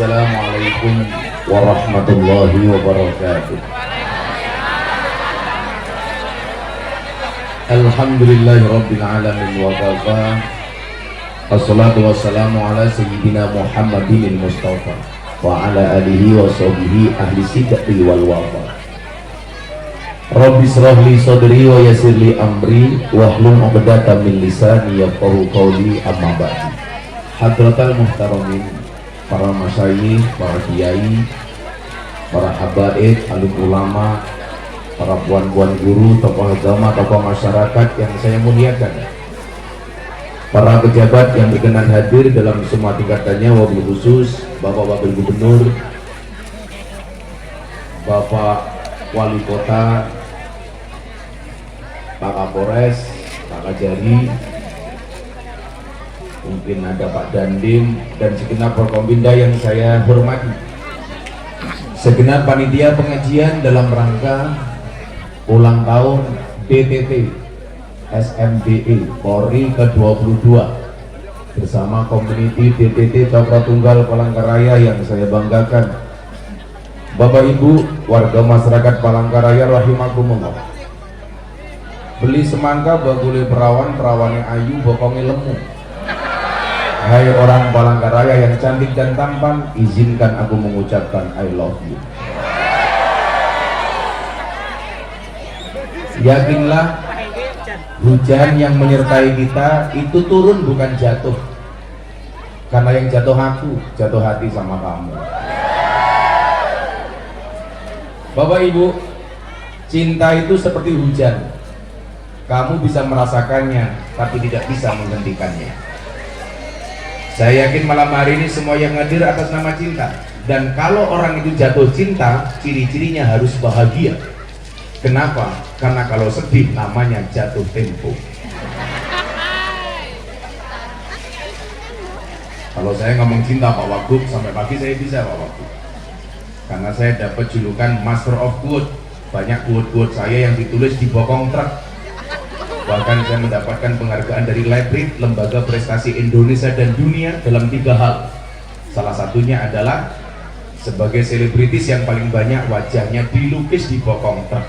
Assalamualaikum warahmatullahi wabarakatuh. Alhamdulillahirabbil alamin wa kafa. Wassalatu wassalamu ala sayyidina Muhammadin Mustafa wa ala alihi wa sahbihi ahli sidqi wal wafa. Rabbi shrah li sadri wa yassir li amri wahlul 'uqdatam min lisani yafqahu qawli, amma ba'du. Hadratal muhtaramin, para masyayikh, para kiai, para habaib, alim ulama, para puan-puan guru, tokoh agama, tokoh masyarakat yang saya muliakan, para pejabat yang berkenan hadir dalam semua tingkatannya, wabil khusus Bapak Wakil Gubernur, Bapak Wali Kota, Pak Kapolres, Pak Kajari, mungkin ada Pak Dandim, dan segenap Forkompinda yang saya hormati, segenap panitia pengajian dalam rangka ulang tahun DTT SMDE Polri ke-22 bersama komuniti DTT Cokro Tunggal Palangkaraya yang saya banggakan. Bapak Ibu warga masyarakat Palangkaraya rahimakumullah. Beli semangka bagule perawan, perawannya ayu, bokongnya lemu. Hai orang Palangkaraya yang cantik dan tampan, izinkan aku mengucapkan I love you. Yakinlah, hujan yang menyertai kita itu turun bukan jatuh, karena yang jatuh aku, jatuh hati sama kamu. Bapak Ibu, cinta itu seperti hujan. Kamu bisa merasakannya, tapi tidak bisa menghentikannya. Saya yakin malam hari ini semua yang hadir atas nama cinta. Dan kalau orang itu jatuh cinta, ciri-cirinya harus bahagia. Kenapa? Karena kalau sedih namanya jatuh tempo. Kalau saya ngomong cinta Pak Wagub, sampai pagi saya bisa Pak Wagub. Karena saya dapat julukan Master of Quote. Banyak quote-quote saya yang ditulis di bokong truk. Bahkan saya mendapatkan penghargaan dari LIBRIT, Lembaga Prestasi Indonesia dan Dunia, dalam 3 hal. Salah satunya adalah sebagai selebritis yang paling banyak wajahnya dilukis di bokong truk.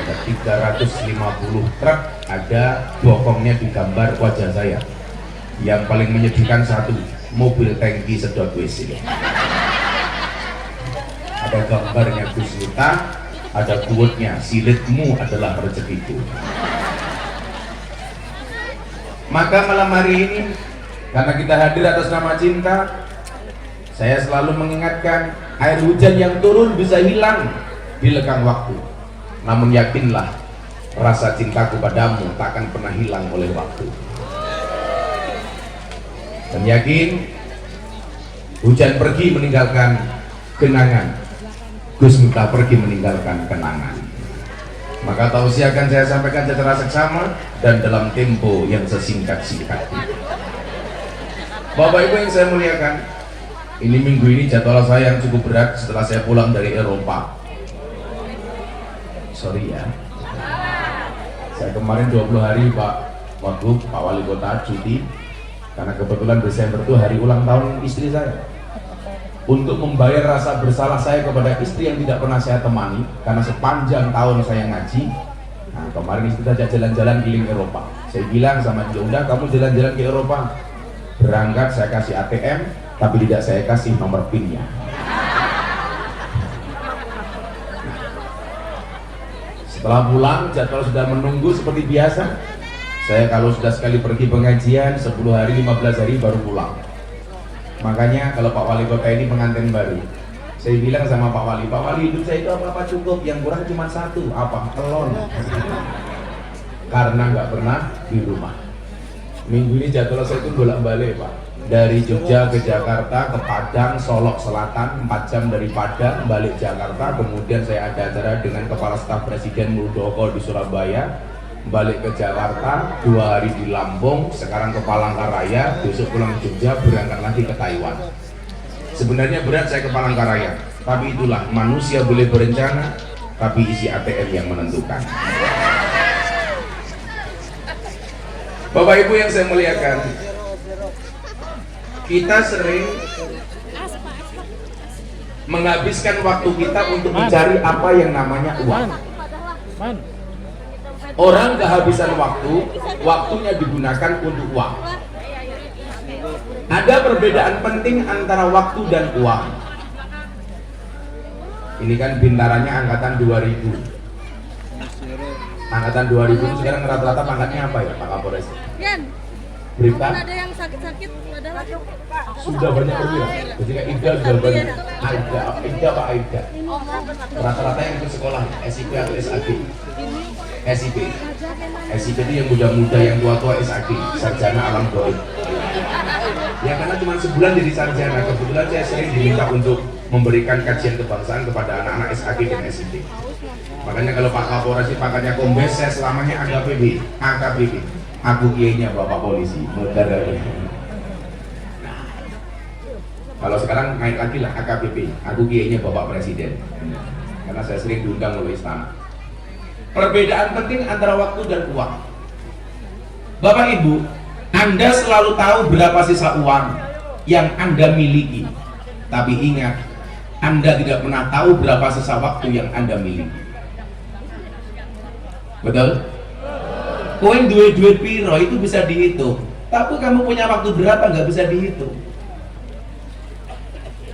Ada 350 truk, ada bokongnya digambar wajah saya. Yang paling menyedihkan satu, mobil tangki sedot WC. Ada gambarnya Gus Miftah, ada quote-nya, silitmu adalah rezekiku. Maka malam hari ini, karena kita hadir atas nama cinta, saya selalu mengingatkan, air hujan yang turun bisa hilang di lekang waktu. Namun yakinlah, rasa cintaku padamu tak akan pernah hilang oleh waktu. Dan yakin, hujan pergi meninggalkan genangan, Gus Miftah pergi meninggalkan kenangan. Maka tausiah akan saya sampaikan secara seksama dan dalam tempo yang sesingkat-singkatnya. Bapak Ibu yang saya muliakan, ini minggu ini jadwal saya yang cukup berat setelah saya pulang dari Eropa. Sorry ya, saya kemarin 20 hari Pak Wagub, Pak Wali Kota cuti, karena kebetulan Desember itu hari ulang tahun istri saya. Untuk membayar rasa bersalah saya kepada istri yang tidak pernah saya temani, karena sepanjang tahun saya ngaji. Nah, kemarin istri saya jalan-jalan keliling Eropa. Saya bilang sama dia, udah kamu jalan-jalan ke Eropa, berangkat saya kasih ATM, tapi tidak saya kasih nomor PIN-nya. Setelah pulang, jadwal sudah menunggu seperti biasa. Saya kalau sudah sekali pergi pengajian, 10 hari, 15 hari baru pulang. Makanya kalau Pak Wali Kota ini pengantin baru, saya bilang sama Pak Wali, hidup saya itu apa-apa cukup, yang kurang cuma satu, apa? Telon. Karena nggak pernah di rumah. Minggu ini jadwal saya itu bolak-balik Pak, dari Jogja ke Jakarta, ke Padang, Solok Selatan, 4 jam dari Padang, balik Jakarta. Kemudian saya ada acara dengan Kepala Staf Presiden Muldoko di Surabaya, balik ke Jakarta, 2 hari di Lampung, sekarang ke Palangkaraya, besok pulang ke Jogja, berangkat lagi ke Taiwan. Sebenarnya berat saya ke Palangkaraya, tapi itulah manusia boleh berencana, tapi isi ATM yang menentukan. Bapak Ibu yang saya muliakan, kita sering menghabiskan waktu kita untuk mencari apa yang namanya uang. Orang kehabisan waktu, waktunya digunakan untuk uang. Ada perbedaan penting antara waktu dan uang. Ini kan bintarannya angkatan 2000. Angkatan 2000 sekarang rata-rata pangkatnya apa ya Pak Kapolres? Berita? Ada yang sakit-sakit, ada lagi. Sudah banyak perwira. Ketika Ida sudah banyak. Ida Pak Ida. Rata-rata yang ikut sekolah SIP atau SAG. SIP. SIP itu yang muda-muda, yang tua-tua SAG, sarjana alam gaib. Ya karena cuma sebulan jadi sarjana. Kebetulan saya sering diminta untuk memberikan kajian kebangsaan kepada anak-anak SAG dan SIP. Makanya kalau Pak Kapolres pangkatnya Kombes, saya selamanya AKBP. Aku kiainya Bapak Polisi. Nah, kalau sekarang naik lagi lah AKBP. Aku kiainya Bapak Presiden. Karena saya sering diundang oleh istana. Perbedaan penting antara waktu dan uang. Bapak Ibu, Anda selalu tahu berapa sisa uang yang Anda miliki. Tapi ingat, Anda tidak pernah tahu berapa sisa waktu yang Anda miliki. Betul? Koin duit piro itu bisa dihitung, tapi kamu punya waktu berapa nggak bisa dihitung.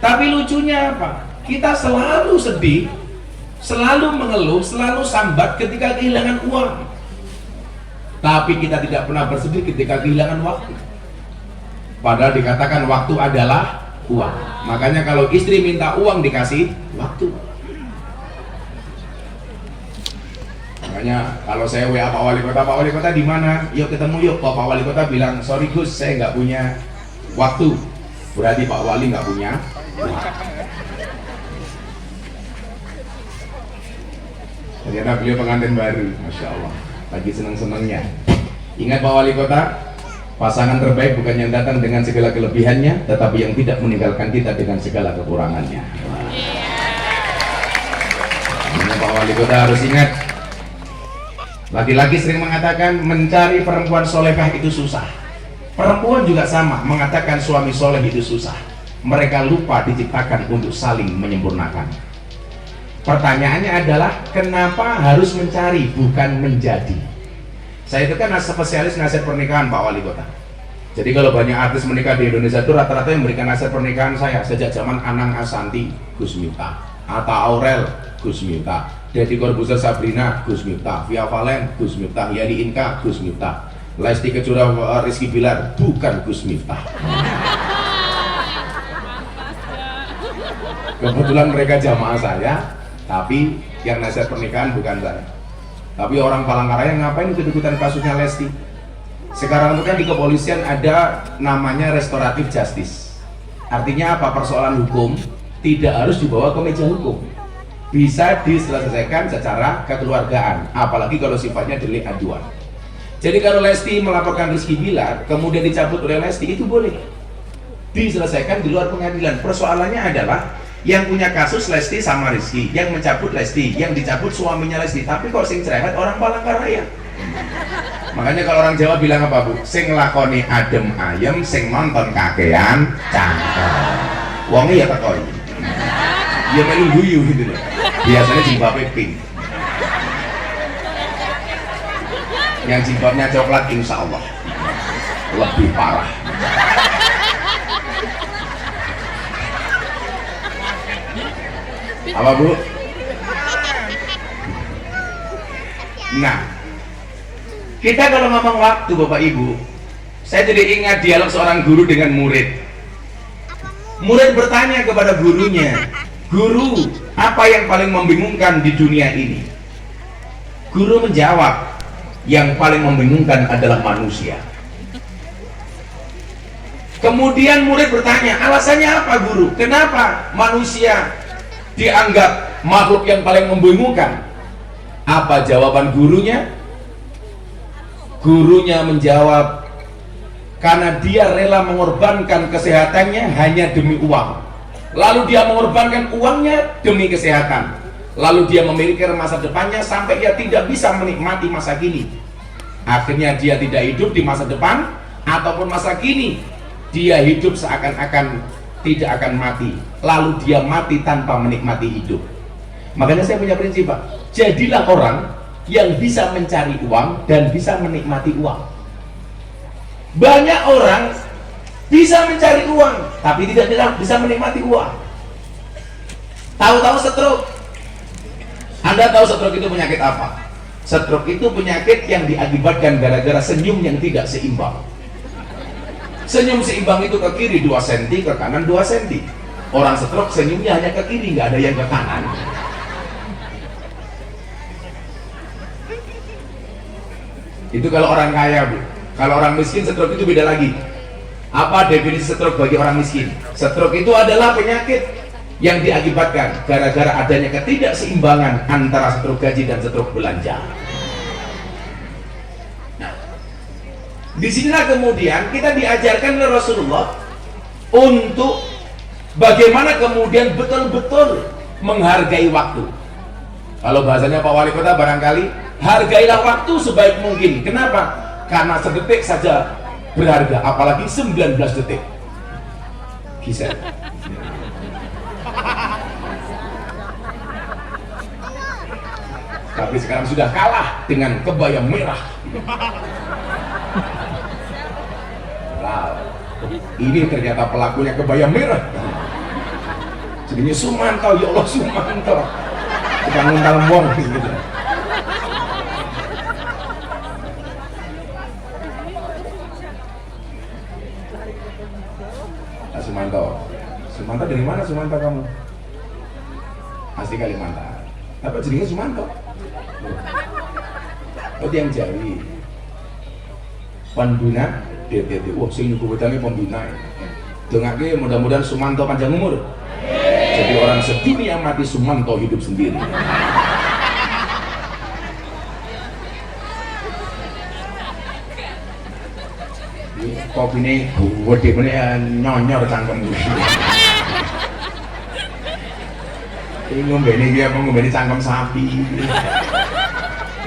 Tapi lucunya apa? Kita selalu sedih, selalu mengeluh, selalu sambat ketika kehilangan uang. Tapi kita tidak pernah bersedih ketika kehilangan waktu. Padahal dikatakan waktu adalah uang. Makanya kalau istri minta uang dikasih waktu. Makanya kalau saya WA Pak Wali Kota di mana? Yuk ketemu yuk. Pak Wali Kota bilang, sorry Gus, saya nggak punya waktu. Berarti Pak Wali nggak punya. Ternyata beliau pengantin baru, Masya Allah. Lagi seneng-senengnya. Ingat Pak Wali Kota, pasangan terbaik bukan yang datang dengan segala kelebihannya, tetapi yang tidak meninggalkan kita dengan segala kekurangannya. Makanya Pak Wali Kota harus ingat. Laki-laki sering mengatakan mencari perempuan solehah itu susah. Perempuan juga sama, mengatakan suami soleh itu susah. Mereka lupa diciptakan untuk saling menyempurnakan. Pertanyaannya adalah kenapa harus mencari bukan menjadi? Saya itu kan spesialis nasihat pernikahan Pak Wali Kota. Jadi kalau banyak artis menikah di Indonesia itu rata-rata yang memberikan nasihat pernikahan saya sejak zaman Anang Asanti, Gus Miftah, Atta Aurel, Gus Miftah, Deddy Corbuzier Sabrina, Gus Miftah, Via Valen, Gus Miftah, Yani Inka, Gus Miftah, Lesti Kejora, Rizky Bilar, bukan Gus Miftah. Kebetulan mereka jamaah saya, tapi yang nasihat pernikahan bukan saya. Tapi orang Palangkaraya ngapain ikut-ikutan kasusnya Lesti? Sekarang itu kan di kepolisian ada namanya restoratif justice. Artinya apa? Persoalan hukum tidak harus dibawa ke meja hukum, bisa diselesaikan secara kekeluargaan, apalagi kalau sifatnya delik aduan. Jadi kalau Lesti melaporkan Rizky Bilar kemudian dicabut oleh Lesti, itu boleh diselesaikan di luar pengadilan. Persoalannya adalah yang punya kasus Lesti sama Rizky, yang mencabut Lesti, yang dicabut suaminya Lesti, tapi kok sing cerewet orang Palangkaraya. Makanya kalau orang Jawa bilang apa Bu? Sing lakoni adem ayem, sing nonton kakean cangkem. Wongnya ya tekoi, ya melu guyu gitu loh. Biasanya jilbabnya pink, yang jilbabnya coklat insya Allah lebih parah. Apa Bu? Nah, kita kalau ngomong waktu Bapak Ibu, saya jadi ingat dialog seorang guru dengan murid. Murid bertanya kepada gurunya, guru, apa yang paling membingungkan di dunia ini? Guru menjawab, yang paling membingungkan adalah manusia. Kemudian murid bertanya, alasannya apa guru? Kenapa manusia dianggap makhluk yang paling membingungkan? Apa jawaban gurunya? Gurunya menjawab, karena dia rela mengorbankan kesehatannya hanya demi uang. Lalu dia mengorbankan uangnya demi kesehatan. Lalu dia memikir masa depannya sampai dia tidak bisa menikmati masa kini. Akhirnya dia tidak hidup di masa depan ataupun masa kini. Dia hidup seakan-akan tidak akan mati, lalu dia mati tanpa menikmati hidup. Makanya saya punya prinsip, Pak, jadilah orang yang bisa mencari uang dan bisa menikmati uang. Banyak orang bisa mencari uang tapi tidak bisa menikmati uang. Tahu-tahu stroke. Anda tahu stroke itu penyakit apa? Stroke itu penyakit yang diakibatkan gara-gara senyum yang tidak seimbang. Senyum seimbang itu ke kiri 2 cm, ke kanan 2 cm. Orang stroke senyumnya hanya ke kiri, nggak ada yang ke kanan. Itu kalau orang kaya, Bu. Kalau orang miskin, stroke itu beda lagi. Apa definisi stroke bagi orang miskin? Stroke itu adalah penyakit yang diakibatkan gara-gara adanya ketidakseimbangan antara stroke gaji dan stroke belanja. Nah, disinilah kemudian kita diajarkan oleh Rasulullah untuk bagaimana kemudian betul-betul menghargai waktu. Kalau bahasanya Pak Wali Kota barangkali, hargailah waktu sebaik mungkin. Kenapa? Karena sedetik saja berharga, apalagi 19 detik. Kisah. Tapi sekarang sudah kalah dengan kebaya merah. Wow. Ini ternyata pelakunya kebaya merah. Jadinya Sumanto, ya Allah Sumanto. Tukang nguntal wong gitu. Nah, Sumanto dari mana Sumanto kamu? Asli Kalimantan. Apa jadinya Sumanto? Oh, yang Jawi. Panduna, wah sing nyuguh wedane Panduna. Dongake mudah-mudahan Sumanto panjang umur. Jadi orang sedunia mati, Sumanto hidup sendiri. Kopi ini gede bener nyonyor cangkem. Ini ngombe ini dia ngombe cangkem sapi.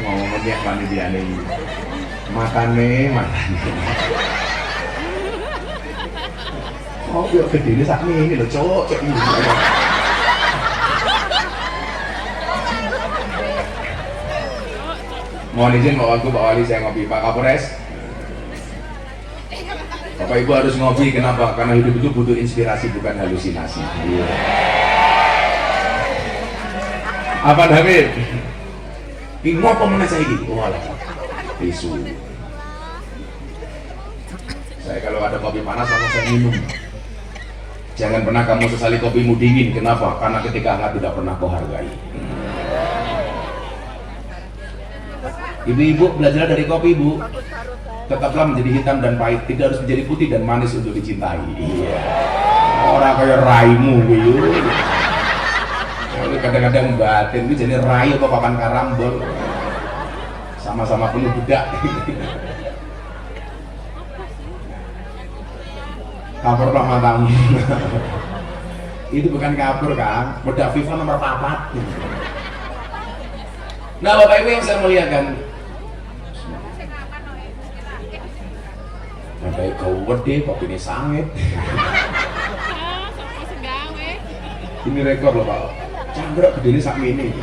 Ngomong dia panitia ini. Makane. Oh, biar gede ini sak ini loh, cok ini. Mohon izin Pak Wali, saya ngopi. Pak Kapolres, Bapak Ibu harus ngopi. Kenapa? Karena hidup itu butuh inspirasi, bukan halusinasi. Apa David? Ini apa mana saya ini? Walah, isu. Saya kalau ada kopi panas langsung saya minum. Jangan pernah kamu sesali kopimu dingin. Kenapa? Karena ketika hangat tidak pernah kau hargai. Ibu-ibu belajar dari kopi, Bu. Tetaplah menjadi hitam dan pahit, tidak harus menjadi putih dan manis untuk dicintai. Iya. Orang kayak raimu, gitu. Kadang-kadang batin itu jadi rai atau papan karambol. Sama-sama penuh bedak. Kapur pak matamu. Itu bukan kapur kan, bedak FIFA nomor 4. Nah Bapak Ibu yang saya muliakan, Bapak kau gede, kok ini sangit. Ini rekor loh Pak, cangkrak gede ini sak mini.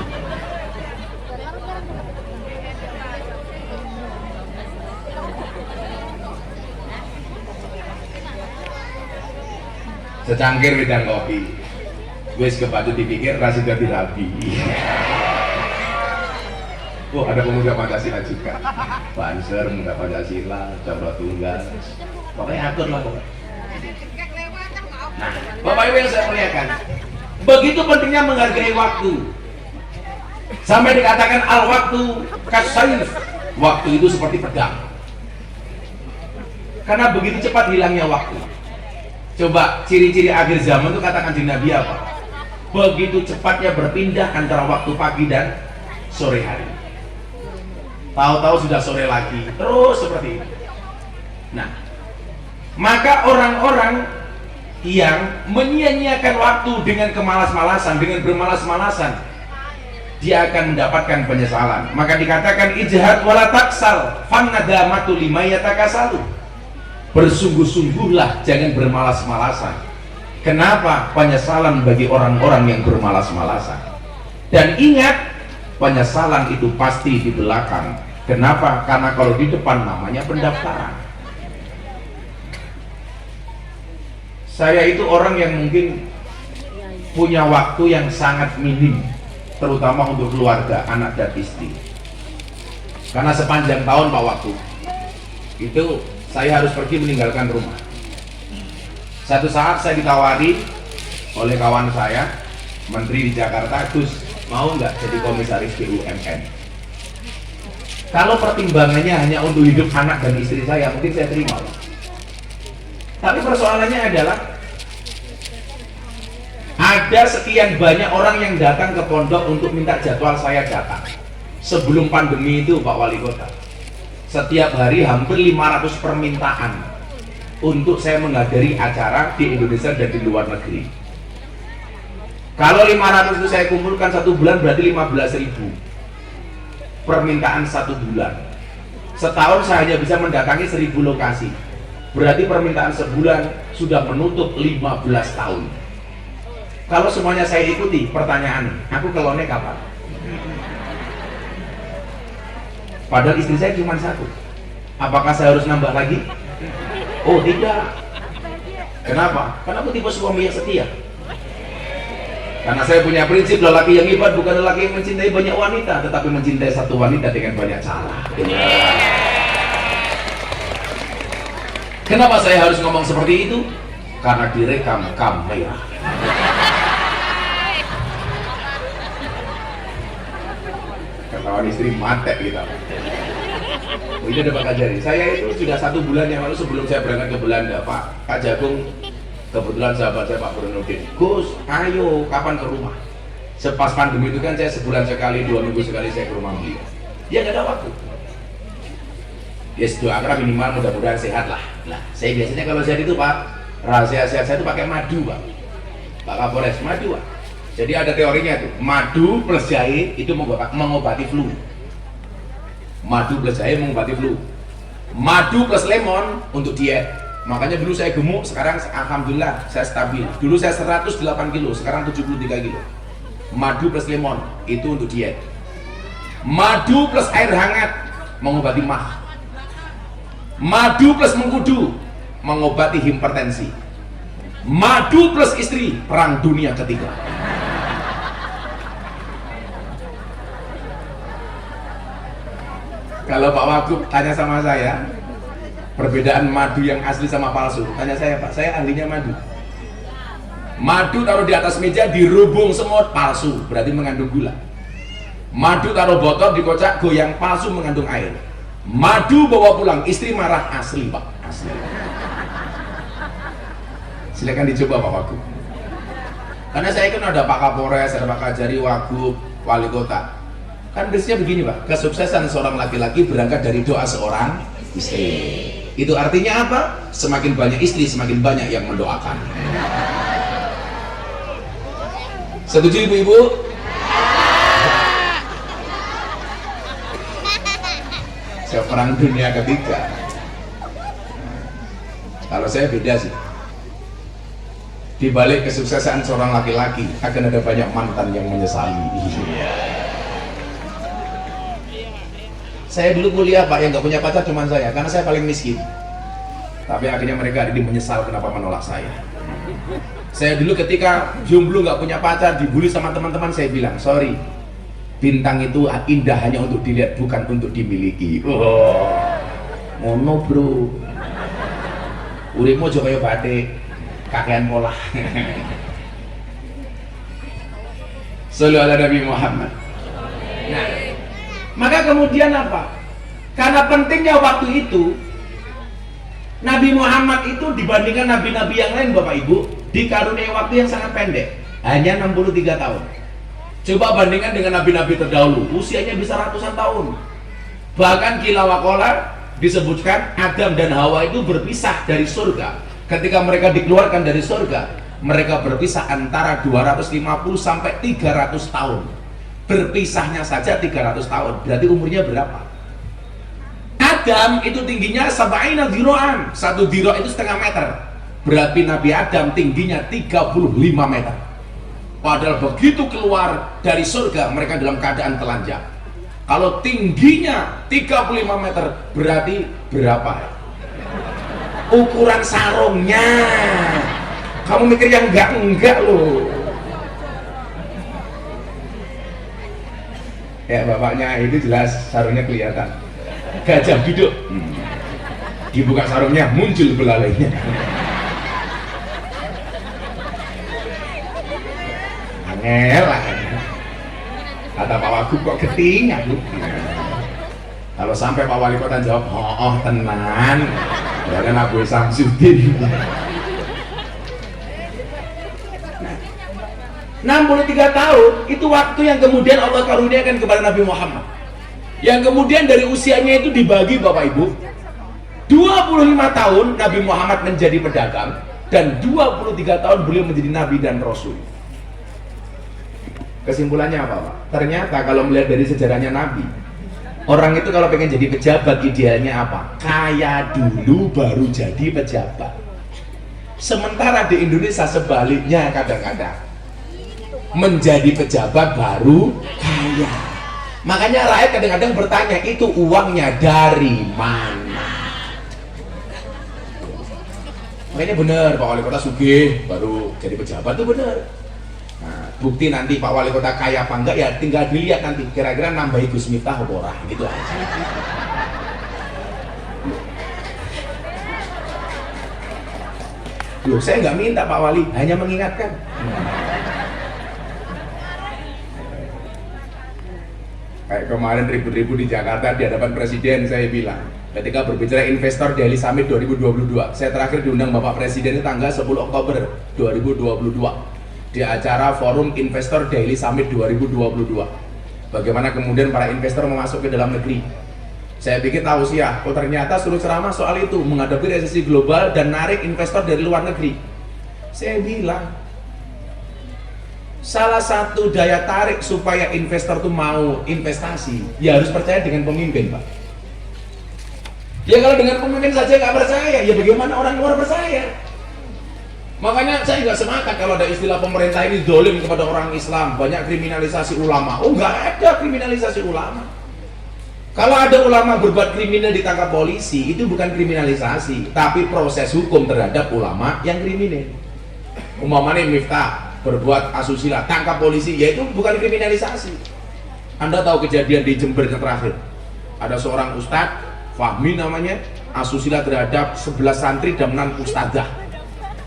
Secangkir wedang kopi, wis kepatut dipikir rasi ganti rabi. Oh, ada pemuda Pancasila juga, Banser, pemuda Pancasila, Jamrah Tunggal, pokoknya atur lah pokoknya. Nah, Bapak Ibu yang saya muliakan, begitu pentingnya menghargai waktu. Sampai dikatakan al-waktu kasayf, waktu itu seperti pedang. Karena begitu cepat hilangnya waktu. Coba ciri-ciri akhir zaman itu katakan di Nabi apa? Begitu cepatnya berpindah antara waktu pagi dan sore hari. Tahu-tahu sudah sore lagi, terus seperti itu. Nah, maka orang-orang yang menyia-nyiakan waktu dengan kemalas-malasan, dengan bermalas-malasan, dia akan mendapatkan penyesalan. Maka dikatakan ijhad wala taksal fannadamatu lima yatakasalu. Bersungguh-sungguhlah, jangan bermalas-malasan. Kenapa? Penyesalan bagi orang-orang yang bermalas-malasan. Dan ingat, penyesalan itu pasti di belakang. Kenapa? Karena kalau di depan namanya pendaftaran. Saya itu orang yang mungkin punya waktu yang sangat minim, terutama untuk keluarga, anak dan istri. Karena sepanjang tahun Pak Waktu itu saya harus pergi meninggalkan rumah. Satu saat saya ditawari oleh kawan saya, menteri di Jakarta, Gus, mau nggak jadi komisaris BUMN? Kalau pertimbangannya hanya untuk hidup anak dan istri saya, mungkin saya terima. Tapi persoalannya adalah ada sekian banyak orang yang datang ke pondok untuk minta jadwal saya datang. Sebelum pandemi itu Pak Wali Kota, setiap hari hampir 500 permintaan untuk saya menghadiri acara di Indonesia dan di luar negeri. Kalau 500 itu saya kumpulkan satu bulan berarti 15.000 permintaan satu bulan. Setahun saya hanya bisa mendatangi 1.000 lokasi. Berarti permintaan sebulan sudah menutup 15 tahun. Kalau semuanya saya ikuti, pertanyaan, aku kelone kapan? Padahal istri saya cuma satu. Apakah saya harus nambah lagi? Oh tidak. Kenapa? Karena aku tipe suami yang setia. Karena saya punya prinsip, lelaki yang hebat bukan lelaki yang mencintai banyak wanita, tetapi mencintai satu wanita dengan banyak cara. Kenapa saya harus ngomong seperti itu? Karena direkam kamera. Ketahuan istri mate kita. Oh, ini ada Pak Kajari. Saya itu sudah 1 bulan yang lalu sebelum saya berangkat ke Belanda, Pak Jagung, kebetulan sahabat saya Pak Burhanuddin, Gus, ayo kapan ke rumah? Sepas pandemi itu kan saya sebulan sekali, 2 minggu sekali saya ke rumah beliau. Dia nggak ada waktu. Ya doakan minimal mudah-mudahan sehat lah. Nah, saya biasanya kalau sehat itu Pak, rahasia sehat saya itu pakai madu Pak. Pak Kapolres, madu Pak. Jadi ada teorinya tuh, madu plus jahe itu mengobati flu. Madu plus jahe mengobati flu. Madu plus lemon untuk diet. Makanya dulu saya gemuk, sekarang alhamdulillah saya stabil. Dulu saya 108 kilo, sekarang 73 kilo. Madu plus lemon itu untuk diet. Madu plus air hangat mengobati mah. Madu plus mengkudu mengobati hipertensi. Madu plus istri perang dunia ketiga. Kalau Pak Wagub tanya sama saya perbedaan madu yang asli sama palsu, tanya saya Pak, saya ahlinya madu. Madu taruh di atas meja dirubung semut, palsu, berarti mengandung gula. Madu taruh botol dikocak, goyang, palsu, mengandung air. Madu bawa pulang, istri marah, asli Pak, asli. Silakan dicoba Pak Wagub. Karena saya kan ada Pak Kapolres, ada Pak Kajari, Wagub, Wali Kota. Kan biasanya begini Pak, kesuksesan seorang laki-laki berangkat dari doa seorang istri. Itu artinya apa? Semakin banyak istri, semakin banyak yang mendoakan. Setuju ibu-ibu? Perang dunia ketiga. Kalau saya beda sih. Di balik kesuksesan seorang laki-laki akan ada banyak mantan yang menyesali. Saya dulu kuliah Pak, yang nggak punya pacar cuma saya, karena saya paling miskin. Tapi akhirnya mereka ada menyesal kenapa menolak saya. Saya dulu ketika jomblo nggak punya pacar, dibully sama teman-teman, saya bilang, sorry, bintang itu indah hanya untuk dilihat, bukan untuk dimiliki. Oh, ngono bro. Uripmu aja kaya batik, kakean pola. Sallu ala Nabi Muhammad. Nah, maka kemudian apa? Karena pentingnya waktu itu, Nabi Muhammad itu dibandingkan nabi-nabi yang lain Bapak Ibu, dikaruniai waktu yang sangat pendek, hanya 63 tahun. Coba bandingkan dengan nabi-nabi terdahulu, usianya bisa ratusan tahun. Bahkan kila wakola disebutkan Adam dan Hawa itu berpisah dari surga. Ketika mereka dikeluarkan dari surga, mereka berpisah antara 250 sampai 300 tahun. Berpisahnya saja 300 tahun, berarti umurnya berapa? Adam itu tingginya 70 dhiro'an, 1 dhiro' itu setengah meter. berarti Nabi Adam tingginya 35 meter. Padahal begitu keluar dari surga mereka dalam keadaan telanjang. Kalau tingginya 35 meter berarti berapa ya? Ukuran sarungnya. Kamu mikir yang enggak loh. Ya bapaknya itu jelas sarungnya kelihatan. Gajah duduk. Dibuka sarungnya muncul belalainya. Angel lah. Kata Pak Wagub kok ketinggal lu. Kalau sampai Pak Wali Kota jawab, oh tenan. Berarti Nabi Samsudin. 63 tahun itu waktu yang kemudian Allah karuniakan kepada Nabi Muhammad, yang kemudian dari usianya itu dibagi Bapak Ibu 25 tahun Nabi Muhammad menjadi pedagang, dan 23 tahun beliau menjadi Nabi dan Rasul. Kesimpulannya apa Pak? Ternyata kalau melihat dari sejarahnya Nabi, orang itu kalau pengen jadi pejabat idealnya apa? Kaya dulu baru jadi pejabat. Sementara di Indonesia sebaliknya, kadang-kadang menjadi pejabat baru kaya. Makanya rakyat kadang-kadang bertanya, itu uangnya dari mana? Makanya benar Pak Wali Kota sugih baru jadi pejabat, itu benar. Nah, bukti nanti Pak Wali Kota kaya apa enggak ya tinggal dilihat nanti, kira-kira nambahi Gus Miftah apa ora, gitu aja. Loh, saya nggak minta Pak Wali, hanya mengingatkan. Kayak kemarin ribut-ribut di Jakarta di hadapan Presiden, saya bilang ketika berbicara Investor Daily Summit 2022, saya terakhir diundang Bapak Presiden itu tanggal 10 Oktober 2022 di acara Forum Investor Daily Summit 2022. Bagaimana kemudian para investor memasuk ke dalam negeri. Saya pikir tahu sih ya, oh ternyata suruh ceramah soal itu, menghadapi resesi global dan narik investor dari luar negeri. Saya bilang, salah satu daya tarik supaya investor tuh mau investasi, ya harus percaya dengan pemimpin Pak. Ya kalau dengan pemimpin saja nggak percaya, ya bagaimana orang luar percaya? Makanya saya nggak sepakat kalau ada istilah pemerintah ini dolim kepada orang Islam, banyak kriminalisasi ulama. Oh, nggak ada kriminalisasi ulama. Kalau ada ulama berbuat kriminal ditangkap polisi, itu bukan kriminalisasi, tapi proses hukum terhadap ulama yang kriminal. Umpamanya Miftah berbuat asusila, tangkap polisi, yaitu bukan kriminalisasi. Anda tahu kejadian di Jember yang terakhir, ada seorang ustadz Fahmi namanya, asusila terhadap 11 santri dan 6 ustadzah,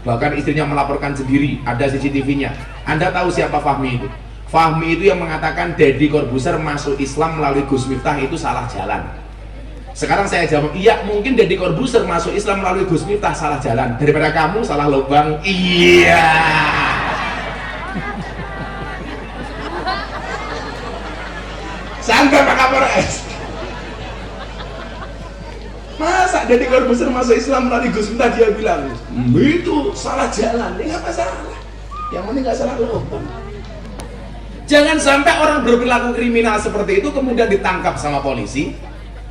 bahkan istrinya melaporkan sendiri, ada CCTV-nya. Anda tahu siapa Fahmi itu? Fahmi itu yang mengatakan Deddy Corbuzier masuk Islam melalui Gus Miftah itu salah jalan. Sekarang saya jawab, iya mungkin Deddy Corbuzier masuk Islam melalui Gus Miftah salah jalan, daripada kamu salah lubang. Iya. Sampai Pak Kapolres, masa Deddy Corbuzier masuk Islam melalui Gus Miftah, dia bilang itu salah jalan. Ini nggak masalah, yang penting nggak salah lubang. Jangan sampai orang berperilaku kriminal seperti itu kemudian ditangkap sama polisi,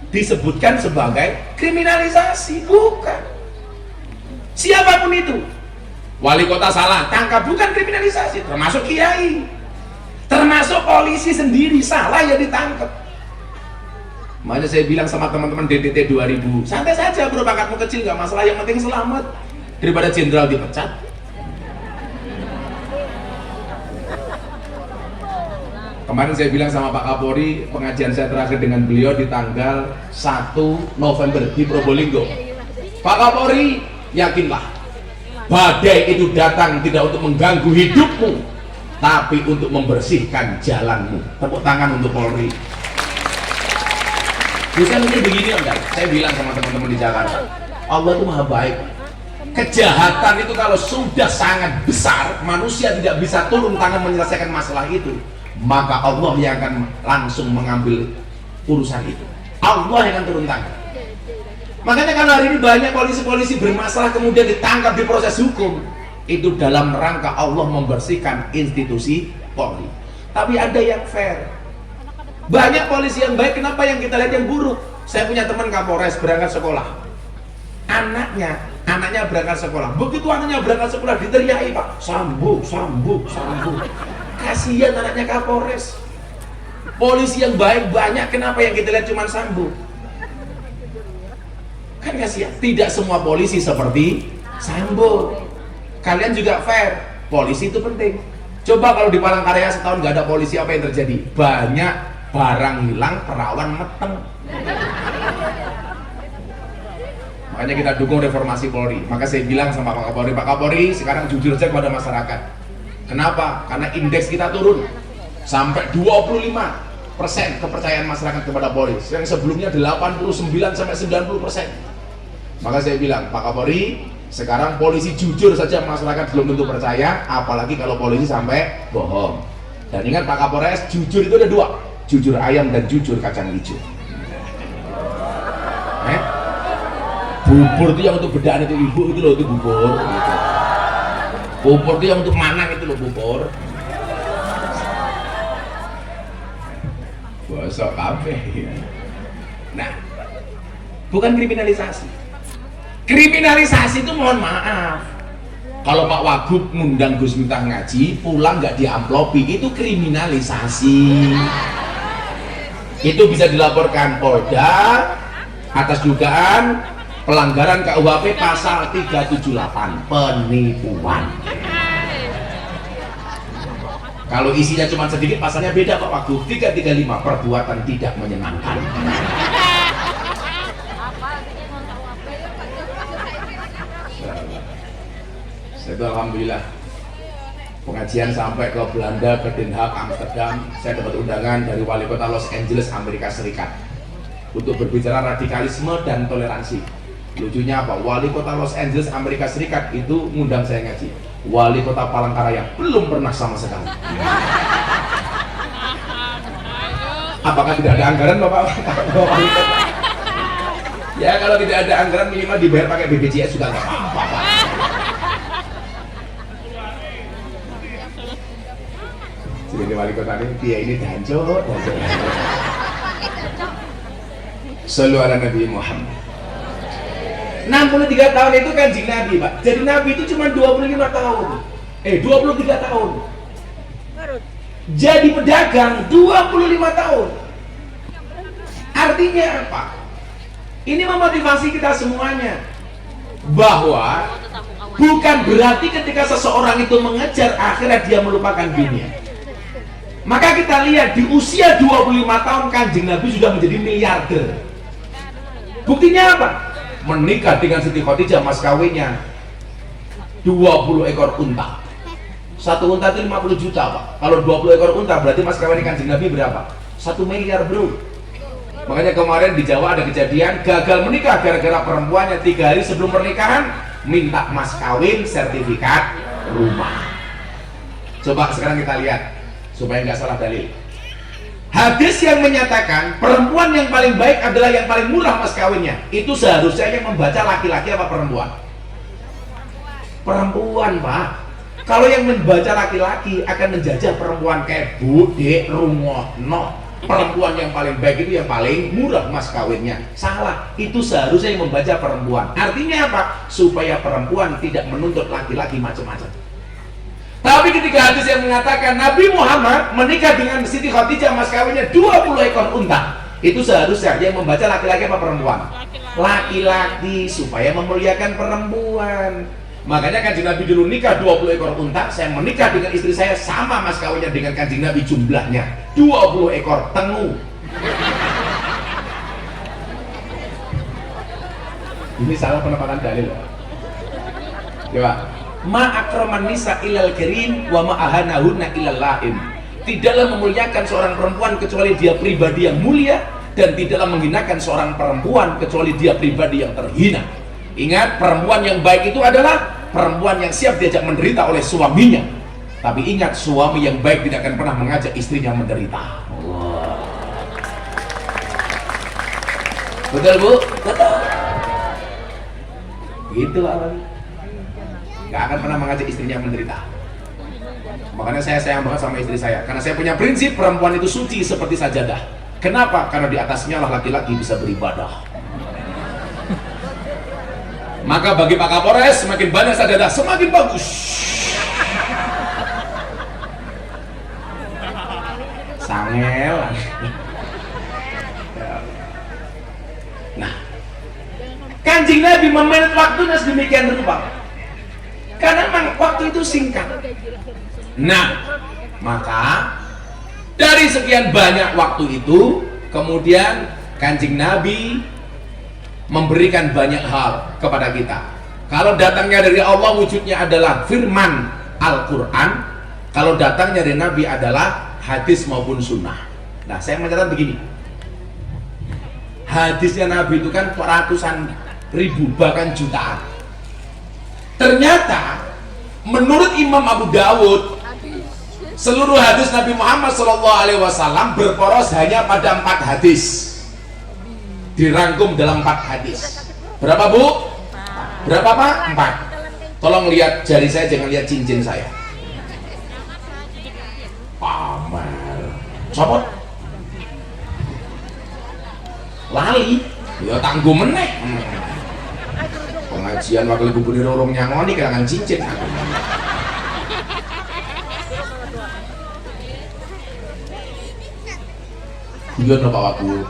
disebutkan sebagai kriminalisasi. Bukan. Siapapun itu, wali kota salah, tangkap, bukan kriminalisasi. Termasuk kiai, termasuk polisi sendiri salah ya ditangkap. Makanya saya bilang sama teman-teman DTT 2000, santai saja bro, pangkatmu kecil nggak masalah, yang penting selamat daripada jenderal dipecat. Kemarin saya bilang sama Pak Kapolri, pengajian saya terakhir dengan beliau di tanggal 1 November di Probolinggo. Pak Kapolri, yakinlah, badai itu datang tidak untuk mengganggu hidupmu, tapi untuk membersihkan jalanmu. Tepuk tangan untuk Polri. Bisa mungkin begini enggak? Saya bilang sama teman-teman di Jakarta, Allah itu maha baik. Kejahatan itu kalau sudah sangat besar, manusia tidak bisa turun tangan menyelesaikan masalah itu, maka Allah yang akan langsung mengambil urusan itu. Allah yang akan turun tangan. Makanya kalau hari ini banyak polisi-polisi bermasalah kemudian ditangkap di proses hukum, itu dalam rangka Allah membersihkan institusi Polri. Tapi ada yang fair, banyak polisi yang baik. Kenapa yang kita lihat yang buruk? Saya punya teman Kapolres berangkat sekolah, anaknya Anaknya berangkat sekolah. Begitu anaknya berangkat sekolah diteriaki, Pak, Sambo, Sambo, Sambo. Kasihan anaknya Kapolres. Polisi yang baik banyak, kenapa yang kita lihat cuma Sambo? Kan kasihan. Tidak semua polisi seperti Sambo. Kalian juga fair. Polisi itu penting. Coba kalau di Palangkaraya setahun nggak ada polisi, apa yang terjadi? Banyak barang hilang, perawan meteng. Makanya kita dukung reformasi Polri. Maka saya bilang sama Pak Kapolri, Pak Kapolri sekarang jujur saja kepada masyarakat. Kenapa? Karena indeks kita turun sampai 25% kepercayaan masyarakat kepada Polri. Yang sebelumnya 89-90%. Maka saya bilang, Pak Kapolri, sekarang polisi jujur saja masyarakat belum tentu percaya, apalagi kalau polisi sampai bohong. Dan ingat Pak Kapolres, jujur itu ada dua, jujur ayam dan jujur kacang hijau. Bubur itu yang untuk bedaan itu ibu itu loh, itu bubur gitu. Bubur itu yang untuk manang itu loh, bubur. Bosok kabeh. Nah, bukan kriminalisasi. Kriminalisasi itu mohon maaf. Kalau Pak Wagub ngundang Gus Miftah ngaji, pulang nggak diamplopi, itu kriminalisasi. Itu bisa dilaporkan Polda atas dugaan pelanggaran KUHP pasal 378, penipuan. Kalau isinya cuma sedikit, pasalnya beda Pak Wagub. 335, perbuatan tidak menyenangkan. Saya alhamdulillah pengajian sampai ke Belanda, ke Den Haag, Amsterdam. Saya dapat undangan dari wali kota Los Angeles, Amerika Serikat, untuk berbicara radikalisme dan toleransi. Lucunya apa? Wali kota Los Angeles, Amerika Serikat itu ngundang saya ngaji. Wali kota Palangkaraya belum pernah sama sekali. Apakah tidak ada anggaran Bapak? Ya kalau tidak ada anggaran minimal dibayar pakai BPJS juga nggak apa-apa. Jadi wali kota ini, dia ini danco. Sallu ala Nabi Muhammad. 63 tahun itu Kanjeng Nabi, Pak. Jadi Nabi itu cuma 25 tahun. 23 tahun. Jadi pedagang 25 tahun. Artinya apa? Ini memotivasi kita semuanya bahwa bukan berarti ketika seseorang itu mengejar akhirat dia melupakan dunia. Maka kita lihat di usia 25 tahun Kanjeng Nabi sudah menjadi miliarder. Buktinya apa? Menikah dengan Siti Khadijah, mas kawinnya 20 ekor unta. Satu unta itu 50 juta Pak. Kalau 20 ekor unta berarti mas kawin Kanjeng Nabi berapa? 1 miliar bro. Makanya kemarin di Jawa ada kejadian gagal menikah gara-gara perempuannya 3 hari sebelum pernikahan minta mas kawin sertifikat rumah. Coba sekarang kita lihat supaya nggak salah dalil. Hadis yang menyatakan perempuan yang paling baik adalah yang paling murah mas kawinnya, itu seharusnya yang membaca laki-laki apa perempuan? Perempuan Pak. Kalau yang membaca laki-laki akan menjajah perempuan kayak Bude, Rungono. Perempuan yang paling baik itu yang paling murah mas kawinnya. Salah, itu seharusnya yang membaca perempuan. Artinya apa? Supaya perempuan tidak menuntut laki-laki macam-macam. Tapi ketika hadis yang mengatakan Nabi Muhammad menikah dengan Siti Khadijah mas kawinnya 20 ekor unta, itu seharusnya yang membaca laki-laki apa perempuan? Laki-laki, supaya memuliakan perempuan. Makanya Kanjeng Nabi dulu nikah 20 ekor unta. Saya menikah dengan istri saya sama mas kawinnya dengan Kanjeng Nabi jumlahnya 20 ekor tengu. Ini salah penempatan dalil. Coba. Ma akraman nisa ilal karim wa ma ahanahunna ilal laim. Tidaklah memuliakan seorang perempuan kecuali dia pribadi yang mulia, dan tidaklah menghinakan seorang perempuan kecuali dia pribadi yang terhina. Ingat, perempuan yang baik itu adalah perempuan yang siap diajak menderita oleh suaminya. Tapi ingat, suami yang baik tidak akan pernah mengajak istrinya menderita. Allah. Betul Bu? Betul. Itu awalnya. Gak akan pernah mengajak istrinya menderita. Makanya saya sayang banget sama istri saya, karena saya punya prinsip perempuan itu suci seperti sajadah. Kenapa? Karena di atasnya lah laki-laki bisa beribadah. Maka bagi Pak Kapolres, semakin banyak sajadah semakin bagus. Sangel. Nah, Kanjeng Nabi memanage waktunya sedemikian rupa karena memang waktu itu singkat. Nah, maka dari sekian banyak waktu itu kemudian Kanjeng Nabi memberikan banyak hal kepada kita. Kalau datangnya dari Allah wujudnya adalah firman Al-Quran, kalau datangnya dari Nabi adalah hadis maupun sunnah. Nah, saya mencatat begini, hadisnya Nabi itu kan ratusan ribu bahkan jutaan. Ternyata menurut Imam Abu Dawud, seluruh hadis Nabi Muhammad SAW berporos hanya pada 4 hadis, dirangkum dalam 4 hadis. Berapa Bu? Berapa Pak? 4. Tolong lihat jari saya, jangan lihat cincin saya. Pamer copot lali ya tangguh meneh. Pengajian wakil gubernur orang nyangoni kelangan cincin. Iya no Pak Wagu,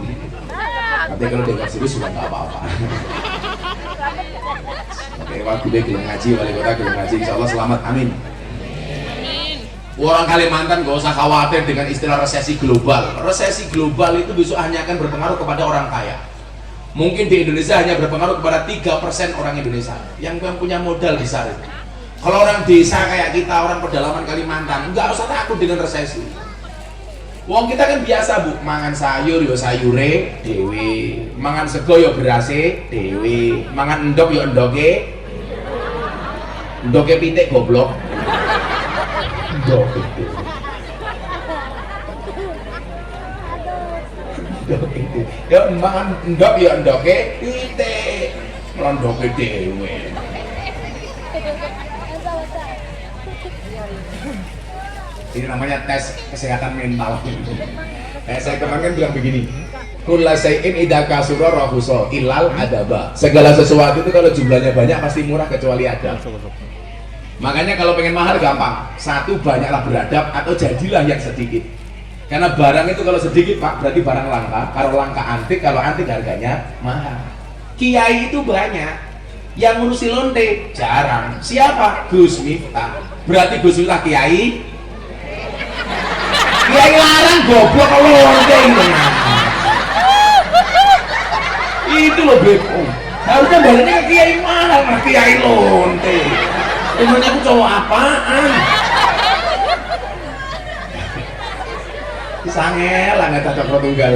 katanya kalau dengar serius sudah nggak apa-apa. Oke, Wagu deh gelem ngaji, wali kota gelem ngaji, insya Allah selamat, amin. Orang Kalimantan gak usah khawatir dengan istilah resesi global. Resesi global itu besok hanya akan berpengaruh kepada orang kaya. Mungkin di Indonesia hanya berpengaruh kepada 3% orang Indonesia yang punya modal besar. Kalau orang desa kayak kita, orang pedalaman Kalimantan, nggak usah takut dengan resesi. Wong kita kan biasa Bu, mangan sayur yo sayure dewe, mangan sego yo berase dewe, mangan endok yo endoke pitik goblok. Endok itu. Ya mangan endok ya endoke pitik, melondoke dhewe. Ini namanya tes kesehatan mental. Saya kemarin bilang begini, kulla syai'in idza kasura rahusa ilal adaba. Segala sesuatu itu kalau jumlahnya banyak pasti murah kecuali adab. Makanya kalau pengen mahal gampang, satu banyaklah beradab atau jadilah yang sedikit. Karena barang itu kalau sedikit Pak berarti barang langka, kalau langka antik, kalau antik harganya mahal. Kiai itu banyak, yang ngurusi lonte jarang. Siapa? Gus Miftah. Berarti Gus Miftah kiai. Kiai larang goblok lonte itu. Itu loh Beko. Harusnya baliknya ke kiai mahal, mah kiai lonte. Emangnya aku cowok apaan? Sangel lah nggak cocok pro tunggal.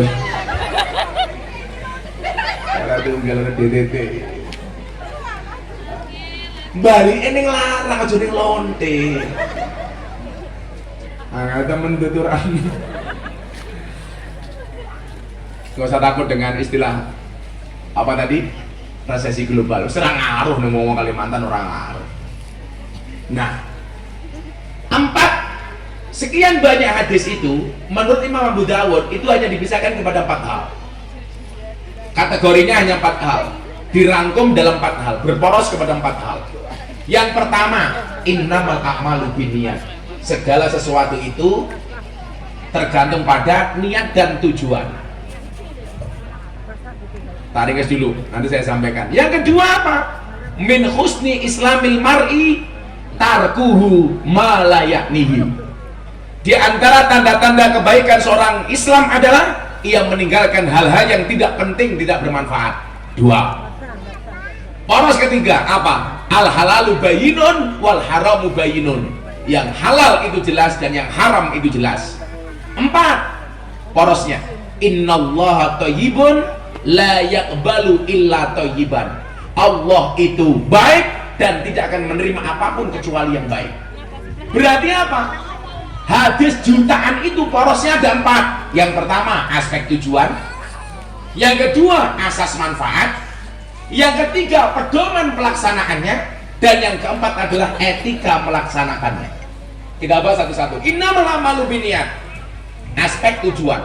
Pro tunggal ada DDT. Bali ini larang aja ning lonte. Ah, temen tuturan. Gak usah takut dengan istilah apa tadi? Resesi global. Serang ngaruh nih ngomong Kalimantan orang ngaruh. Nah, 4 sekian banyak hadis itu menurut Imam Abu Dawud itu hanya dipisahkan kepada 4 hal. Kategorinya hanya 4 hal, dirangkum dalam 4 hal, berporos kepada 4 hal. Yang pertama, innamal a'malu binniyat. Segala sesuatu itu tergantung pada niat dan tujuan. Tarik guys dulu, nanti saya sampaikan. Yang kedua apa? Min husni islamil mar'i tarkuhu ma la yaknihi. Di antara tanda-tanda kebaikan seorang Islam adalah ia meninggalkan hal-hal yang tidak penting, tidak bermanfaat. 2. Poros ketiga apa? Al halalu bayyinun wal haramu bayyinun. Yang halal itu jelas dan yang haram itu jelas. 4. Porosnya innallaha thayyibun la yaqbalu illa thayyiban. Allah itu baik dan tidak akan menerima apapun kecuali yang baik. Berarti apa? Hadis jutaan itu porosnya ada 4. Yang pertama aspek tujuan, yang kedua asas manfaat, yang ketiga pedoman pelaksanaannya, dan yang keempat adalah etika melaksanakannya. Kita bahas satu-satu. Innamal a'malu binniyat. Aspek tujuan.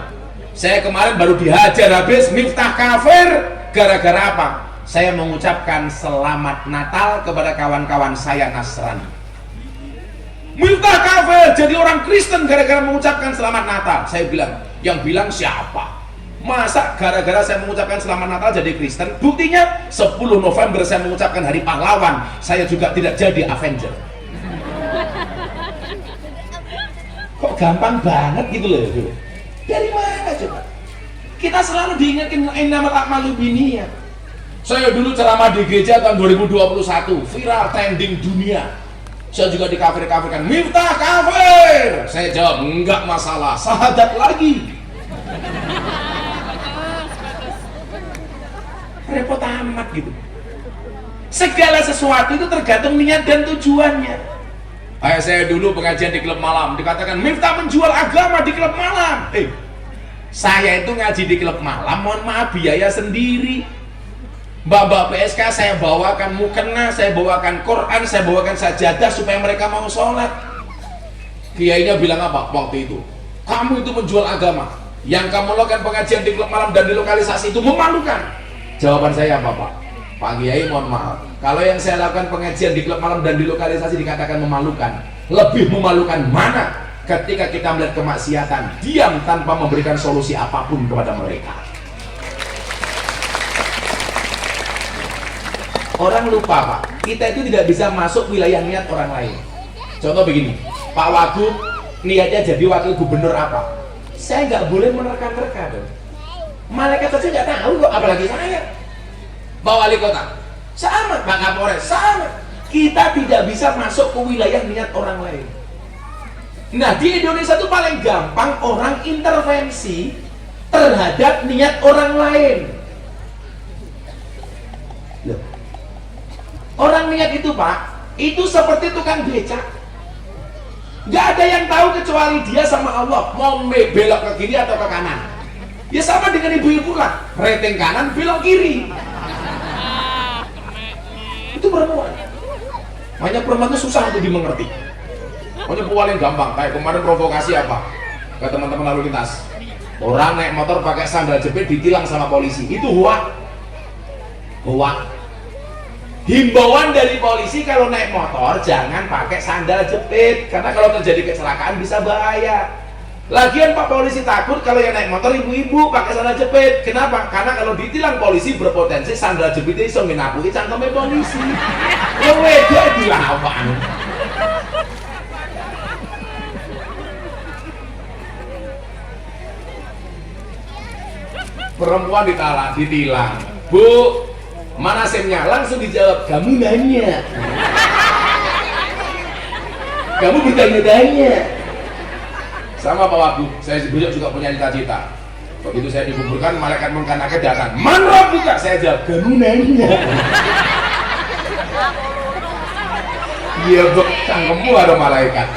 Saya kemarin baru dihajar habis Miftah kafir gara-gara apa? saya mengucapkan selamat Natal kepada kawan-kawan saya Nasrani. Miftah kafir jadi orang Kristen gara-gara mengucapkan selamat Natal. Saya bilang, yang bilang siapa? Masa gara-gara saya mengucapkan selamat Natal jadi Kristen? Buktinya 10 November saya mengucapkan hari pahlawan, saya juga tidak jadi Avenger. Kok gampang banget gitu loh. Dari mana coba? Kita selalu diingatkan innamal a'malu binniyat. Saya dulu ceramah di gereja tahun 2021, viral trending dunia. Saya juga dikafir-kafirkan, Miftah kafir. Saya jawab, enggak masalah, syahadat lagi. Repot amat gitu. Segala sesuatu itu tergantung niat dan tujuannya. Kayak saya dulu pengajian di klub malam, dikatakan Miftah menjual agama di klub malam. Saya itu ngaji di klub malam, mohon maaf biaya sendiri. Mbak PSK saya bawakan mukena, saya bawakan Quran, saya bawakan sajadah supaya mereka mau sholat. Kiainya bilang apa waktu itu? Kamu itu menjual agama. Yang kamu lakukan pengajian di klub malam dan di lokalisasi itu memalukan. Jawaban saya apa Pak? Pak Kiai mohon maaf, kalau yang saya lakukan pengajian di klub malam dan di lokalisasi dikatakan memalukan, lebih memalukan mana ketika kita melihat kemaksiatan, diam tanpa memberikan solusi apapun kepada mereka. Orang lupa Pak, kita itu tidak bisa masuk wilayah niat orang lain. Contoh begini, Pak Wagub niatnya jadi wakil gubernur apa? Saya nggak boleh menerka-nerka dong. Malaikat saja nggak tahu kok, apalagi saya. Pak Wali Kota, sama. Pak Kapolres, sama. Kita tidak bisa masuk ke wilayah niat orang lain. Nah di Indonesia itu paling gampang orang intervensi terhadap niat orang lain. Loh. Orang niat itu Pak, itu seperti tukang becak. Gak ada yang tahu kecuali dia sama Allah mau belok ke kiri atau ke kanan. Ya sama dengan ibu-ibu lah, rating kanan belok kiri. Itu perempuan. Makanya perempuan itu susah untuk dimengerti. Makanya paling gampang, kayak kemarin provokasi apa? Ke teman-teman lalu lintas. Orang naik motor pakai sandal jepit ditilang sama polisi. Itu hoak. Hoak. Himbauan dari polisi kalau naik motor jangan pakai sandal jepit karena kalau terjadi kecelakaan bisa bahaya. Lagian Pak polisi takut kalau yang naik motor ibu-ibu pakai sandal jepit. Kenapa? Karena kalau ditilang polisi berpotensi sandal jepitnya bisa menapui cangkeme polisi. Wedok dilawan. Perempuan ditilang. Bu, mana SIM-nya? Langsung dijawab, kamu nanya. Kamu bertanya-tanya. Sama Pak Wagub, saya besok juga punya cita-cita. Begitu saya dikuburkan, malaikat munkar nakir datang. Man rabbuka? Saya jawab, kamu nanya. Iya, cangkemmu ada malaikat.